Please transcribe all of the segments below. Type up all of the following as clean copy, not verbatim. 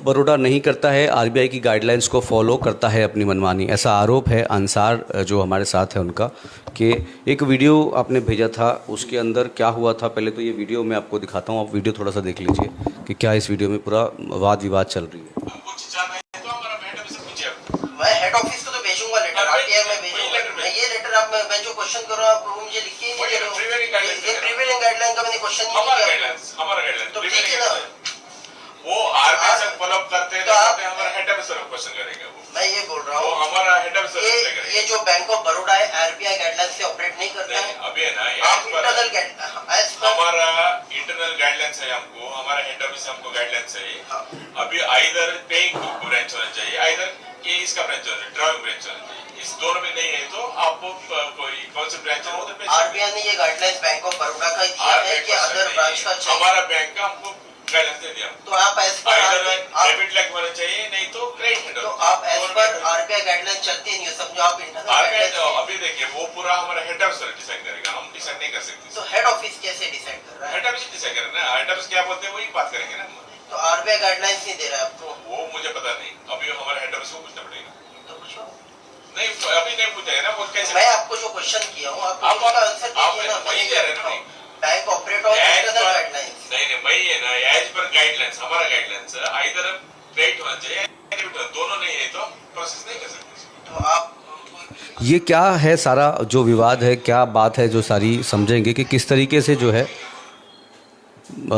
बड़ौदा नहीं करता है, आरबीआई की गाइडलाइंस को फॉलो करता है अपनी मनमानी, ऐसा आरोप है अंसार जो हमारे साथ है उनका। कि एक वीडियो आपने भेजा था, उसके अंदर क्या हुआ था, पहले तो ये वीडियो मैं आपको दिखाता हूँ, आप वीडियो थोड़ा सा देख लीजिए कि क्या इस वीडियो में पूरा वाद विवाद चल रही है। मैं हेड ऑफिस को तो भेजूंगा लेटर, आरटीआई में भेजूंगा। ये लेटर आप मैं जो क्वेश्चन कर रहा हूँ आप मुझे लिख के नहीं दे रहे हो। ये प्रीवेलिंग गाइडलाइन का मैंने क्वेश्चन नहीं किया। हमारा गाइडलाइन तो ठीक है ना, वो आरबीआई से फॉलो अप करते हैं तो हमारा हेड ऑफिस क्वेश्चन करेगा। वो मैं ये बोल रहा हूँ हमारा हेड ऑफिस ये जो बैंक ऑफ बड़ौदा है आरबीआई गाइडलाइन से ऑपरेट नहीं करता है। अभी है ना, आप हमारा इंटरनल गाइडलाइंस है, हमको हमारा हेड ऑफिस हमको गाइडलाइंस है। अभी आइदर पेइंग ब्रांच होना चाहिए, आइदर ये इसका ब्रांच होना चाहिए, ड्राइविंग ब्रांच होना चाहिए। इस दोनों में नहीं है तो आपको कोई कौन सी ब्रांच है उधर पे। आरबीआई ने ये गाइडलाइंस बैंक ऑफ बड़ौदा का दिया है कि अदर ब्रांच का हमारा बैंक का हमको गाइडलाइंस दे दिया। तो आप एज पर डेबिट लाइक होना चाहिए, नहीं तो क्रेडिट। तो आप एज पर आरबीआई गाइडलाइन चलती नहीं हो, समझो आप इंटरनल। अभी देखिए वो पूरा हमारा हेड ऑफिस डिसाइड करेगा, हम डिसाइड नहीं कर सकते। तो हेड ऑफिस कैसे डिसाइड कर रहा है? हेड ऑफिस डिसाइड करेगा ना, हेड ऑफिस क्या बोलते हैं वही बात करेंगे ना। तो आरबीआई गाइडलाइंस नहीं दे रहा है आपको? वो मुझे पता नहीं, अभी हमारे हेड ऑफिस को पूछना पड़ेगा। तो पूछो। नहीं अभी नहीं पूछा है ना, वो कैसे। मैं आपको जो क्वेश्चन किया हूँ आप उसका आंसर दीजिए ना। वही दे रहे हैं ना, bank operate on internal guidelines. नहीं वही है ना, एज पर गाइडलाइंस हमारा गाइडलाइंस आइदर क्रेडिट होना चाहिए, दोनों नहीं है तो प्रोसेस नहीं कर सकते। तो आप ये क्या है सारा जो विवाद है, क्या बात है, जो सारी समझेंगे कि किस तरीके से जो है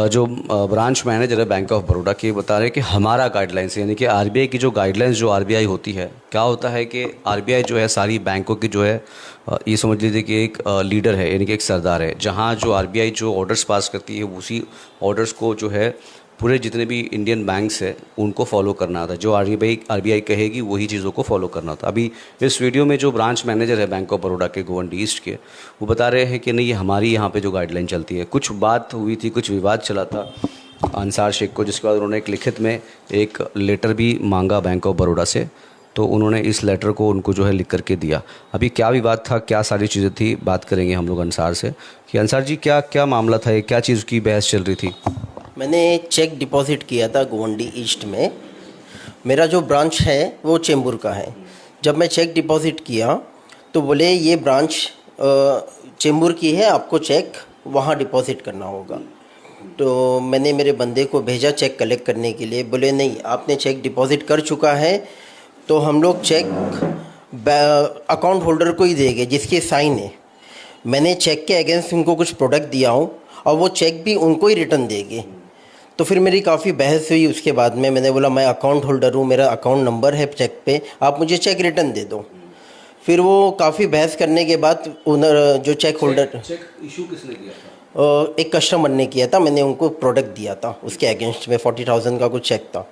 जो ब्रांच मैनेजर है बैंक ऑफ बड़ौदा के बता रहे हैं कि हमारा गाइडलाइंस यानी कि आरबीआई की जो गाइडलाइंस जो आरबीआई होती है, क्या होता है कि आरबीआई जो है सारी बैंकों की जो है ये समझ लीजिए कि एक लीडर है यानी कि एक सरदार है। जहां जो आरबीआई जो ऑर्डर्स पास करती है उसी ऑर्डर्स को जो है पूरे जितने भी इंडियन बैंक्स है उनको फॉलो करना था। जो आरबीआई कहेगी वही चीज़ों को फॉलो करना था। अभी इस वीडियो में जो ब्रांच मैनेजर है बैंक ऑफ बड़ौदा के गोवंडी ईस्ट के, वो बता रहे हैं कि नहीं ये हमारी यहाँ पे जो गाइडलाइन चलती है। कुछ बात हुई थी, कुछ विवाद चला था अंसार शेख को, जिसके बाद उन्होंने एक लिखित में एक लेटर भी मांगा बैंक ऑफ बड़ौदा से। तो उन्होंने इस लेटर को उनको जो है लिख करके दिया। अभी क्या विवाद था, क्या सारी चीज़ें थी, बात करेंगे हम लोग अंसार से कि अंसार जी क्या क्या मामला था, ये क्या चीज़ की बहस चल रही थी। मैंने चेक डिपॉजिट किया था गोवंडी ईस्ट में। मेरा जो ब्रांच है वो चेंबूर का है। जब मैं चेक डिपॉजिट किया तो बोले ये ब्रांच चेंबूर की है, आपको चेक वहाँ डिपॉजिट करना होगा। तो मैंने मेरे बंदे को भेजा चेक कलेक्ट करने के लिए। बोले नहीं, आपने चेक डिपॉजिट कर चुका है तो हम लोग चेक अकाउंट होल्डर को ही देंगे जिसके साइन है। मैंने चेक के अगेंस्ट उनको कुछ प्रोडक्ट दिया हूँ और वो चेक भी उनको ही रिटर्न देंगे। तो फिर मेरी काफ़ी बहस हुई। उसके बाद में मैंने बोला मैं अकाउंट होल्डर हूँ, मेरा अकाउंट नंबर है चेक पे, आप मुझे चेक रिटर्न दे दो। फिर वो काफ़ी बहस करने के बाद जो चेक होल्डर चेक इशू किसने किया था? एक कस्टमर ने किया था। मैंने उनको प्रोडक्ट दिया था, उसके अगेंस्ट में 40,000 का कुछ चेक था।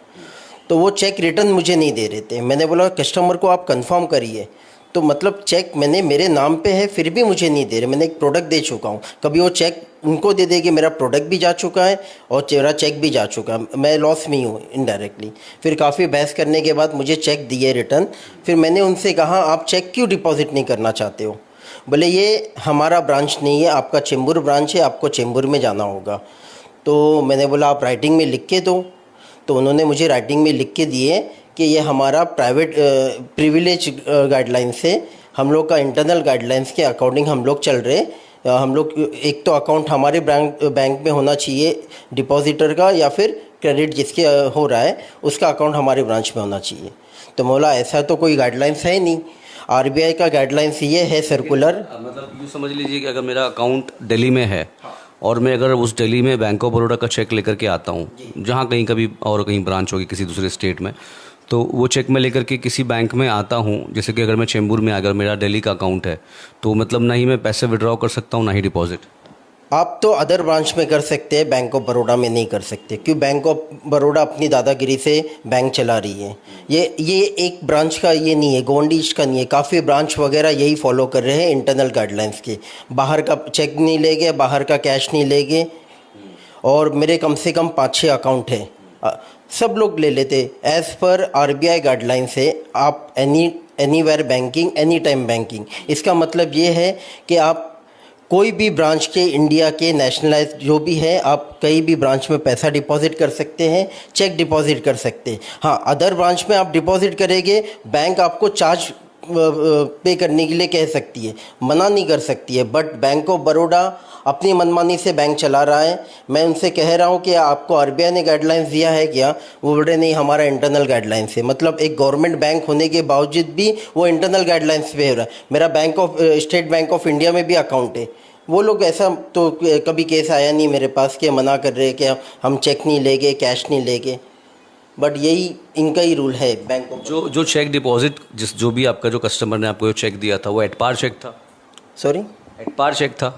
तो वो चेक रिटर्न मुझे नहीं दे रहे थे। मैंने बोला कस्टमर को आप कंफर्म करिए। तो मतलब चेक मैंने मेरे नाम पे है फिर भी मुझे नहीं दे रहे। मैंने एक प्रोडक्ट दे चुका हूँ, कभी वो चेक उनको दे देगी, मेरा प्रोडक्ट भी जा चुका है और मेरा चेक भी जा चुका है, मैं लॉस में ही हूँ इनडायरेक्टली। फिर काफ़ी बहस करने के बाद मुझे चेक दिए रिटर्न। फिर मैंने उनसे कहा आप चेक क्यों डिपॉजिट नहीं करना चाहते हो? बोले ये हमारा ब्रांच नहीं है, आपका चेंबूर ब्रांच है, आपको चेंबूर में जाना होगा। तो मैंने बोला आप राइटिंग में लिख के दो। तो उन्होंने मुझे राइटिंग में लिख के दिए कि ये हमारा प्राइवेट प्रिविलेज गाइडलाइन से, हम लोग का इंटरनल गाइडलाइंस के अकॉर्डिंग हम लोग चल रहे। हम लोग एक तो अकाउंट हमारे बैंक में होना चाहिए डिपॉजिटर का, या फिर क्रेडिट जिसके हो रहा है उसका अकाउंट हमारे ब्रांच में होना चाहिए। तो बोला ऐसा तो कोई गाइडलाइंस है नहीं, आरबीआई का गाइडलाइंस ये है सर्कुलर। मतलब यूँ समझ लीजिए कि अगर मेरा अकाउंट दिल्ली में है और मैं अगर उस दिल्ली में बैंक ऑफ बड़ौदा का चेक लेकर के आता हूँ, जहाँ कहीं कभी और कहीं ब्रांच होगी किसी दूसरे स्टेट में, तो वो चेक मैं लेकर के किसी बैंक में आता हूँ, जैसे कि अगर मैं चेंबूर में अगर मेरा दिल्ली का अकाउंट है, तो मतलब ना ही मैं पैसे विड्रॉ कर सकता हूँ ना ही डिपॉजिट। आप तो अदर ब्रांच में कर सकते हैं, बैंक ऑफ बड़ौदा में नहीं कर सकते, क्योंकि बैंक ऑफ बड़ौदा अपनी दादागिरी से बैंक चला रही है। ये एक ब्रांच का ये नहीं है, गोवंडी ईस्ट का नहीं है, काफ़ी ब्रांच वगैरह यही फॉलो कर रहे हैं इंटरनल गाइडलाइंस के। बाहर का चेक नहीं लेंगे, बाहर का कैश नहीं लेंगे। और मेरे कम से कम 5-6 अकाउंट है, सब लोग ले लेते। एज़ पर आरबीआई गाइडलाइन से आप anywhere banking, any time banking. इसका मतलब ये है कि आप कोई भी ब्रांच के इंडिया के नेशनलाइज जो भी है, आप कहीं भी ब्रांच में पैसा डिपॉजिट कर सकते हैं, चेक डिपॉजिट कर सकते हैं। हाँ, अदर ब्रांच में आप डिपॉजिट करेंगे, बैंक आपको चार्ज पे करने के लिए कह सकती है, मना नहीं कर सकती है। बट बैंक ऑफ बड़ौदा अपनी मनमानी से बैंक चला रहा है। मैं उनसे कह रहा हूँ कि आपको आरबीआई ने गाइडलाइंस दिया है क्या? वो बोले नहीं, हमारा इंटरनल गाइडलाइंस है। मतलब एक गवर्नमेंट बैंक होने के बावजूद भी वो इंटरनल गाइडलाइंस पे हो रहा है। मेरा स्टेट बैंक ऑफ इंडिया में भी अकाउंट है। वो लोग ऐसा तो कभी केस आया नहीं मेरे पास कि मना कर रहे कि हम चेक नहीं लेंगे, कैश नहीं लेंगे। बट यही इनका ही रूल है बैंक ऑफ। जो चेक डिपॉजिट जो भी आपका जो कस्टमर ने आपको चेक दिया था वो एट पार चेक था? सॉरी, एट पार चेक था?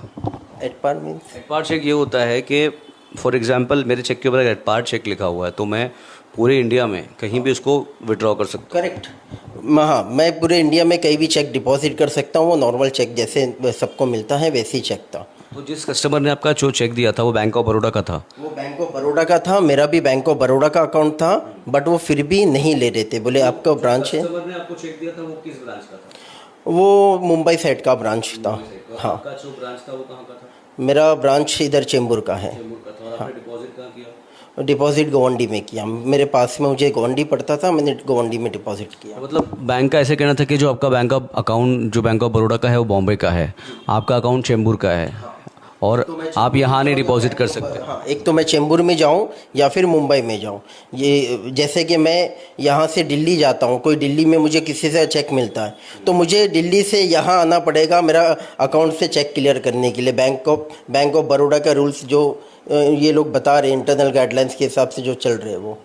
At par means? At par cheque ये होता है कि फॉर एग्जांपल मेरे चेक के ऊपर एट पार चेक लिखा हुआ है तो मैं पूरे इंडिया में कहीं भी उसको विड्रॉ कर सकता करेक्ट। हाँ, मैं पूरे इंडिया में कहीं भी चेक डिपॉजिट कर सकता हूँ। वो नॉर्मल चेक जैसे सबको मिलता है वैसे ही चेक था। हूँ। तो जिस कस्टमर ने आपका जो चेक दिया था वो बैंक ऑफ बड़ौदा का था? वो बैंक ऑफ बड़ौदा का था, मेरा भी बैंक ऑफ बड़ौदा का अकाउंट था। बट वो फिर भी नहीं ले रहे थे, बोले आपका ब्रांच है। कस्टमर ने आपको चेक दिया था वो किस ब्रांच का था? वो मुंबई साइड का ब्रांच था। हाँ, आपका जो ब्रांच था वो कहाँ का था? मेरा ब्रांच इधर चेंबूर का है। चेंबूर का था। और आपने डिपॉजिट कहाँ किया? डिपॉजिट गोवंडी में किया। मेरे पास में मुझे गोवंडी पड़ता था, मैंने गोवंडी में डिपॉजिट किया। मतलब बैंक का ऐसे कहना था कि जो आपका बैंक ऑफ अकाउंट जो बैंक ऑफ बड़ौदा का है वो बॉम्बे का है, आपका अकाउंट चेंबूर का है और आप यहाँ नहीं डिपॉजिट कर सकते। हाँ, एक तो मैं चेंबूर में जाऊँ या फिर मुंबई में जाऊँ। ये जैसे कि मैं यहाँ से दिल्ली जाता हूँ, कोई दिल्ली में मुझे किसी से चेक मिलता है तो मुझे दिल्ली से यहाँ आना पड़ेगा मेरा अकाउंट से चेक क्लियर करने के लिए। बैंक ऑफ बड़ौदा का रूल्स जो ये लोग बता रहे हैं, इंटरनल गाइडलाइंस के हिसाब से जो चल रहे हैं वो।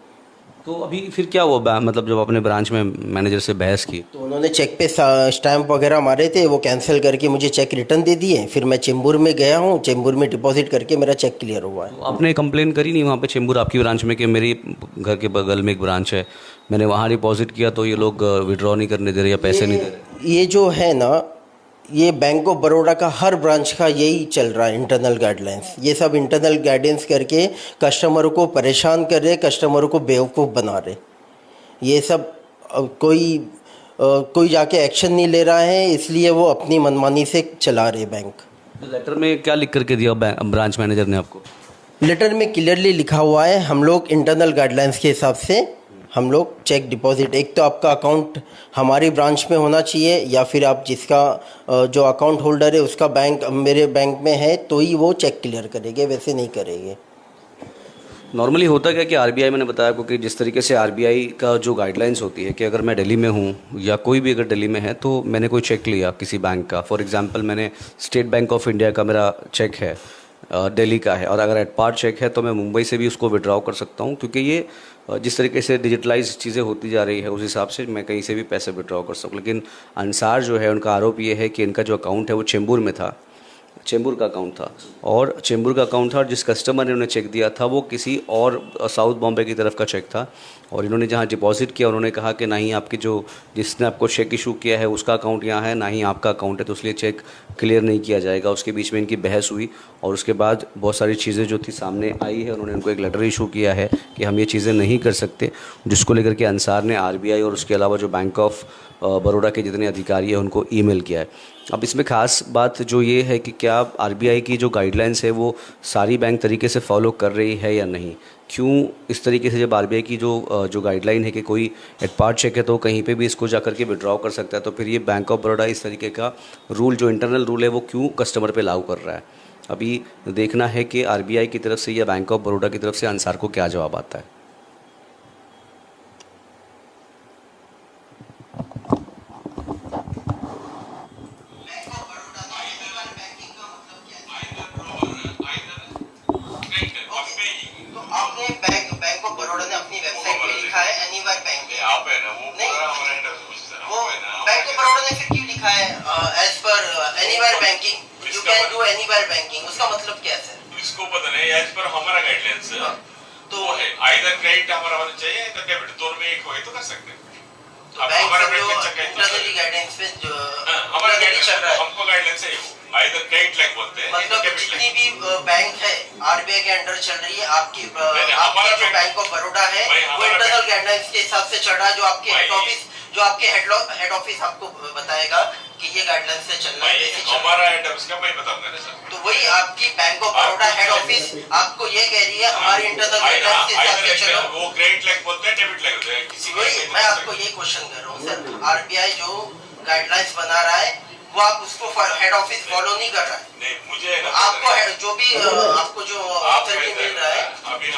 तो अभी फिर क्या हुआ मतलब जब आपने ब्रांच में मैनेजर से बहस की तो उन्होंने चेक पे स्टैंप वगैरह मारे थे, वो कैंसिल करके मुझे चेक रिटर्न दे दिए। फिर मैं चेंबूर में गया हूँ, चेंबूर में डिपॉजिट करके मेरा चेक क्लियर हुआ है। तो आपने कंप्लेन करी नहीं वहाँ पे चेंबूर आपकी ब्रांच में कि मेरी घर के बगल में एक ब्रांच है, मैंने वहाँ डिपॉजिट किया तो ये लोग विड्रॉ नहीं करने दे रहे या पैसे नहीं दे रहे? ये जो है ना, ये बैंक ऑफ बड़ौदा का हर ब्रांच का यही चल रहा है इंटरनल गाइडलाइंस। ये सब इंटरनल गाइडेंस करके कस्टमरों को परेशान कर रहे, कस्टमरों को बेवकूफ़ बना रहे। ये सब कोई जाके एक्शन नहीं ले रहा है, इसलिए वो अपनी मनमानी से चला रहे बैंक। तो लेटर में क्या लिख करके दिया ब्रांच मैनेजर ने आपको? लेटर में क्लियरली लिखा हुआ है, हम लोग इंटरनल गाइडलाइंस के हिसाब से हम लोग चेक डिपॉजिट, एक तो आपका अकाउंट हमारी ब्रांच में होना चाहिए या फिर आप जिसका जो अकाउंट होल्डर है उसका बैंक मेरे बैंक में है तो ही वो चेक क्लियर करेंगे, वैसे नहीं करेंगे। नॉर्मली होता क्या कि आरबीआई, मैंने बताया आपको कि जिस तरीके से आरबीआई का जो गाइडलाइंस होती है कि अगर मैं दिल्ली में हूँ या कोई भी अगर दिल्ली में है तो मैंने कोई चेक लिया किसी बैंक का, फॉर एग्जांपल मैंने स्टेट बैंक ऑफ इंडिया का मेरा चेक है, दिल्ली का है, और अगर एट पार चेक है तो मैं मुंबई से भी उसको विड्रॉ कर सकता हूँ, क्योंकि ये जिस तरीके से डिजिटलाइज चीज़ें होती जा रही है उस हिसाब से मैं कहीं से भी पैसे विड्रॉ कर सकूँ। लेकिन अंसार जो है उनका आरोप ये है कि इनका जो अकाउंट है वो चेंबूर में था, चेंबूर का अकाउंट था और चेंबूर का अकाउंट था, और जिस कस्टमर ने उन्हें चेक दिया था वो किसी और साउथ बॉम्बे की तरफ का चेक था, और इन्होंने जहां डिपॉजिट किया उन्होंने कहा कि नहीं आपकी जो जिसने आपको चेक इशू किया है उसका अकाउंट यहाँ है, ना ही आपका अकाउंट है, तो इसलिए चेक क्लियर नहीं किया जाएगा। उसके बीच में इनकी बहस हुई और उसके बाद बहुत सारी चीज़ें जो थी सामने आई है, उन्होंने उनको एक लेटर इशू किया है कि हम ये चीज़ें नहीं कर सकते, जिसको लेकर के अंसार ने आरबीआई और उसके अलावा जो बैंक ऑफ बड़ौदा के जितने अधिकारी हैं उनको ईमेल किया है। अब इसमें ख़ास बात जो ये है कि क्या आरबीआई की जो गाइडलाइंस है वो सारी बैंक तरीके से फॉलो कर रही है या नहीं। क्यों इस तरीके से जब आरबीआई की जो गाइडलाइन है कि कोई एट पार्ट चेक है तो कहीं पे भी इसको जाकर के विड्रॉ कर सकता है, तो फिर ये बैंक ऑफ बड़ौदा इस तरीके का रूल जो इंटरनल रूल है वो क्यों कस्टमर पे लागू कर रहा है। अभी देखना है कि आरबीआई की तरफ से या बैंक ऑफ बड़ौदा की तरफ से अंसार को क्या जवाब आता है। आपने बैंक ऑफ बड़ौदा ने अपनी वेबसाइट पे लिखा है एनीवेयर बैंकिंग। आप है ना वो पूरा हमारा इंटरव्यू पूछता है वो आप है ना बैंक ऑफ बड़ौदा ने फिर क्यों लिखा है एज पर anywhere banking you can do anywhere banking, उसका मतलब क्या है सर? इसको पता नहीं, एज पर हमारा गाइडलाइंस है तो वो है आइदर क्रेडिट हमारा होना चाहिए या डेबिट, दोनों में एक हो तो कर सकते हैं। अब बैंक हमारा का जो बैंक चेक है तो इंटरनली गाइडेंस पे जो हमारा गाइडलाइंस चल रहा है, हमको गाइडलाइंस है आइदर क्रेडिट लाइक बोलते हैं मतलब डेबिट जितनी लाइक। भी बैंक है आरबीआई के अंडर चल रही है, आपकी हमारा जो बैंक ऑफ बड़ौदा है भाई, वो हमारा इंटरनल गाइडलाइंस के हिसाब से चल रहा है, जो आपके हेड भाई, ऑफिस आपको बताएगा कि ये गाइडलाइन से चलना है, भाई कैसे चलना है। हमारा हेड ऑफिस का मैं बताऊंगा ना सर। तो वही आपकी bank of Baroda head office आपको ये कह रही है हमारी इंटरनल गाइडलाइन के हिसाब से चलो। वो क्रेडिट लाइक बोलते हैं, डेबिट लाइक होता है किसी वही मैं आपको ये क्वेश्चन कर रहा हूँ सर, आरबीआई जो गाइडलाइंस बना रहा है वो आप उसको हेड ऑफिस फॉलो नहीं कर रहा है। नहीं मुझे आपको जो भी आपको जो अथॉरिटी मिल रहा है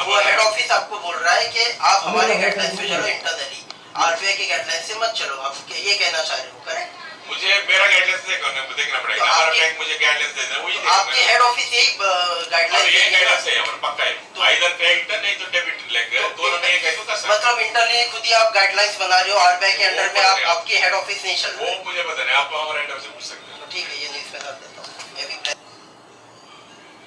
वो हेड ऑफिस आपको बोल रहा है कि आप हमारे गाइडलाइंस पे चलो, इंटरनली आरबीआई की गाइडलाइन से मत चलो। आप ये कहना चाह रहे हो, करेक्ट? मुझे मेरा गाइडलाइंस देखना पड़ेगा। तो हमारा आपके- बैंक मुझे गाइडलाइंस देता है, वही आपके देखूंगा। हेड ऑफिस यही और गाइडलाइन ये गाइडलाइंस है हमारा पक्का तो- है, इधर क्रेडिट नहीं तो डेबिट लेंगे, दोनों में एक है तो कर सकते मतलब इंटरनली खुद ही आप गाइडलाइंस बना रहे हो, आरबीआई के अंडर में आप आपकी हेड ऑफिस नहीं चल हैं। रहा वो मुझे पता नहीं, आप हमारे हेड ऑफिस से पूछ सकते हैं। है। ठीक है, ये न्यूज़ में डाल देते हैं।